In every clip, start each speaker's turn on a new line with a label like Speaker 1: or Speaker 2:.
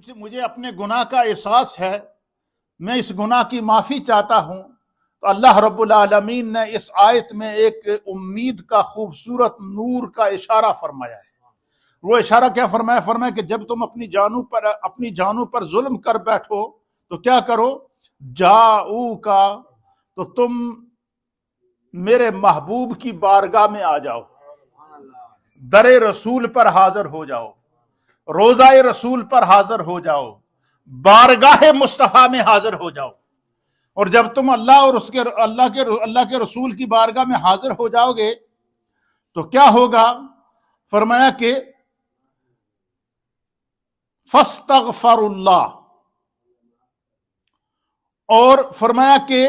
Speaker 1: مجھے اپنے گناہ کا احساس ہے، میں اس گناہ کی معافی چاہتا ہوں، تو اللہ رب العالمین نے اس آیت میں ایک امید کا خوبصورت نور کا اشارہ فرمایا ہے۔ وہ اشارہ کیا فرمایا؟ فرمایا کہ جب تم اپنی جانوں پر ظلم کر بیٹھو تو کیا کرو؟ جاؤ کا، تو تم میرے محبوب کی بارگاہ میں آ جاؤ، در رسول پر حاضر ہو جاؤ، روضہ رسول پر حاضر ہو جاؤ، بارگاہ مصطفیٰ میں حاضر ہو جاؤ۔ اور جب تم اللہ اور اس کے اللہ کے رسول کی بارگاہ میں حاضر ہو جاؤ گے تو کیا ہوگا؟ فرمایا کہ فاستغفر اللہ، اور فرمایا کہ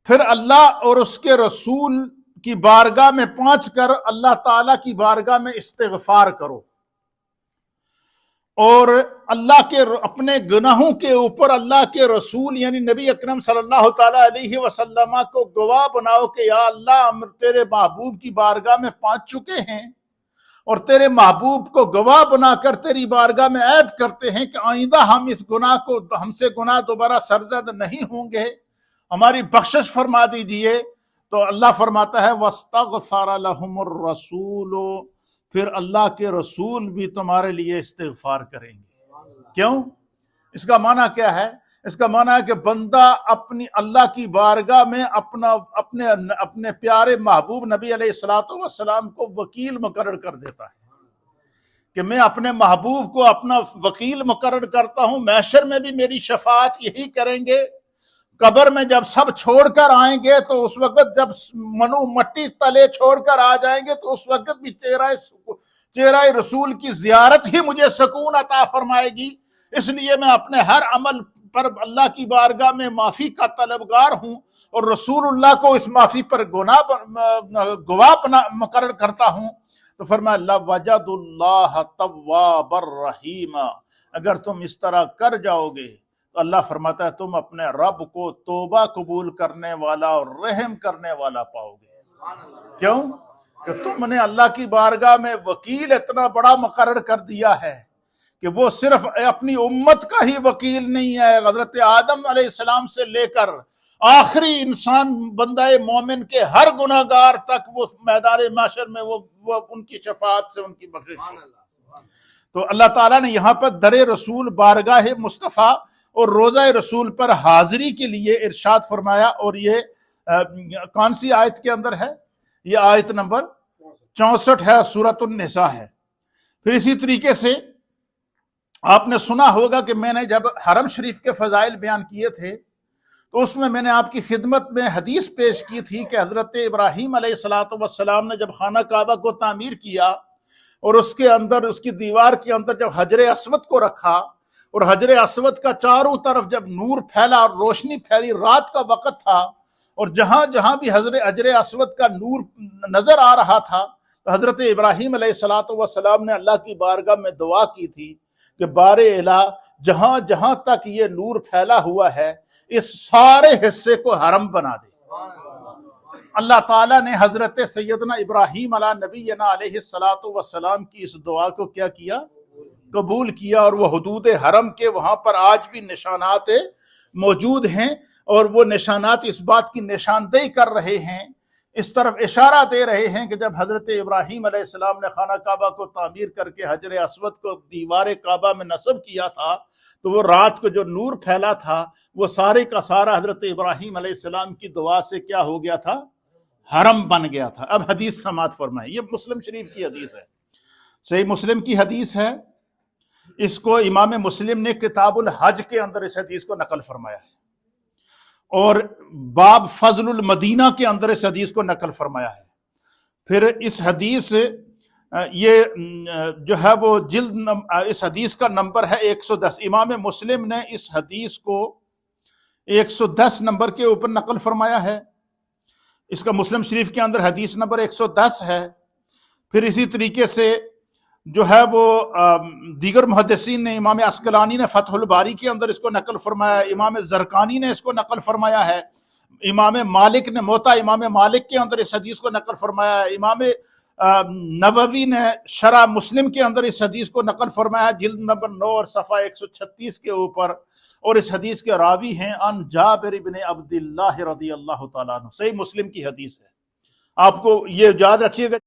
Speaker 1: پھر اللہ اور اس کے رسول کی بارگاہ میں پہنچ کر اللہ تعالی کی بارگاہ میں استغفار کرو، اور اللہ کے اپنے گناہوں کے اوپر اللہ کے رسول یعنی نبی اکرم صلی اللہ تعالی علیہ وسلم کو گواہ بناؤ کہ یا اللہ ہم تیرے محبوب کی بارگاہ میں پہنچ چکے ہیں، اور تیرے محبوب کو گواہ بنا کر تیری بارگاہ میں عہد کرتے ہیں کہ آئندہ ہم ہم سے گناہ دوبارہ سرزد نہیں ہوں گے، ہماری بخشش فرما دیجئے۔ تو اللہ فرماتا ہے وَاسْتَغْفَرَ لَهُمُ الرَّسُولُ، پھر اللہ کے رسول بھی تمہارے لیے استغفار کریں گے۔ کیوں؟ اس کا معنی کیا ہے؟ اس کا معنی ہے کہ بندہ اپنی اللہ کی بارگاہ میں اپنے پیارے محبوب نبی علیہ الصلوۃ والسلام کو وکیل مقرر کر دیتا ہے کہ میں اپنے محبوب کو اپنا وکیل مقرر کرتا ہوں، محشر میں بھی میری شفاعت یہی کریں گے، قبر میں جب سب چھوڑ کر آئیں گے تو اس وقت جب منو مٹی تلے چھوڑ کر آ جائیں گے تو اس وقت بھی چہرہ رسول کی زیارت ہی مجھے سکون عطا فرمائے گی۔ اس لیے میں اپنے ہر عمل پر اللہ کی بارگاہ میں معافی کا طلبگار ہوں، اور رسول اللہ کو اس معافی پر گواہ مقرر کرتا ہوں۔ تو فرمایا لَوَجَدُ اللَّهَ تَوَّابًا رَحِيمًا، اگر تم اس طرح کر جاؤ گے تو اللہ فرماتا ہے تم اپنے رب کو توبہ قبول کرنے والا اور رحم کرنے والا پاؤ گے۔ کیوں؟ کہ تم نے اللہ کی بارگاہ میں وکیل اتنا بڑا مقرر کر دیا ہے کہ وہ صرف اپنی امت کا ہی وکیل نہیں ہے، حضرت آدم علیہ السلام سے لے کر آخری انسان بندہ مومن کے ہر گناہگار تک وہ میدان محشر میں وہ ان کی شفاعت سے ان کی بخشش۔ تو اللہ تعالیٰ نے یہاں پر در رسول بارگاہ مصطفیٰ اور روضہ رسول پر حاضری کے لیے ارشاد فرمایا، اور یہ کون سی آیت کے اندر ہے؟ یہ آیت نمبر 64 ہے، سورۃ النساء ہے۔ پھر اسی طریقے سے آپ نے سنا ہوگا کہ میں نے جب حرم شریف کے فضائل بیان کیے تھے تو اس میں نے آپ کی خدمت میں حدیث پیش کی تھی کہ حضرت ابراہیم علیہ السلام نے جب خانہ کعبہ کو تعمیر کیا اور اس کے اندر اس کی دیوار کے اندر جب حجر اسود کو رکھا، اور حجر اسود کا چاروں طرف جب نور پھیلا اور روشنی پھیلی، رات کا وقت تھا، اور جہاں جہاں بھی حجر اسود کا نور نظر آ رہا تھا تو حضرت ابراہیم علیہ السلام نے اللہ کی بارگاہ میں دعا کی تھی کہ بار الہ جہاں جہاں تک یہ نور پھیلا ہوا ہے اس سارے حصے کو حرم بنا دے۔ اللہ تعالیٰ نے حضرت سیدنا ابراہیم علیہ نبینا علیہ السلام کی اس دعا کو کیا کیا؟ قبول کیا، اور وہ حدود حرم کے وہاں پر آج بھی نشانات موجود ہیں، اور وہ نشانات اس بات کی نشاندہی کر رہے ہیں، اس طرف اشارہ دے رہے ہیں کہ جب حضرت ابراہیم علیہ السلام نے خانہ کعبہ کو تعمیر کر کے حجر اسود کو دیوار کعبہ میں نصب کیا تھا تو وہ رات کو جو نور پھیلا تھا وہ سارے کا سارا حضرت ابراہیم علیہ السلام کی دعا سے کیا ہو گیا تھا؟ حرم بن گیا تھا۔ اب حدیث سماعت فرمائیں، یہ مسلم شریف کی حدیث ہے، صحیح مسلم کی حدیث ہے، اس کو امام مسلم نے کتاب الحج کے اندر اس حدیث کو نقل فرمایا ہے، اور باب فضل المدینہ کے اندر اس حدیث کو نقل فرمایا ہے۔ پھر اس حدیث یہ جو ہے وہ اس حدیث کا نمبر ہے 110۔ امام مسلم نے اس حدیث کو 110 نمبر کے اوپر نقل فرمایا ہے، اس کا مسلم شریف کے اندر حدیث نمبر 110 ہے۔ پھر اسی طریقے سے جو ہے وہ دیگر محدثین نے، امام عسقلانی نے فتح الباری کے اندر اس کو نقل فرمایا، امام زرقانی نے اس کو نقل فرمایا ہے، امام مالک نے موطا امام مالک کے اندر اس حدیث کو نقل فرمایا ہے، امام نووی نے شرح مسلم کے اندر اس حدیث کو نقل فرمایا، جلد نمبر 9 اور صفحہ 136 کے اوپر، اور اس حدیث کے راوی ہیں ان جابر بن عبداللہ رضی اللہ تعالیٰ عنہ، صحیح مسلم کی حدیث ہے، آپ کو یہ یاد رکھیے گا۔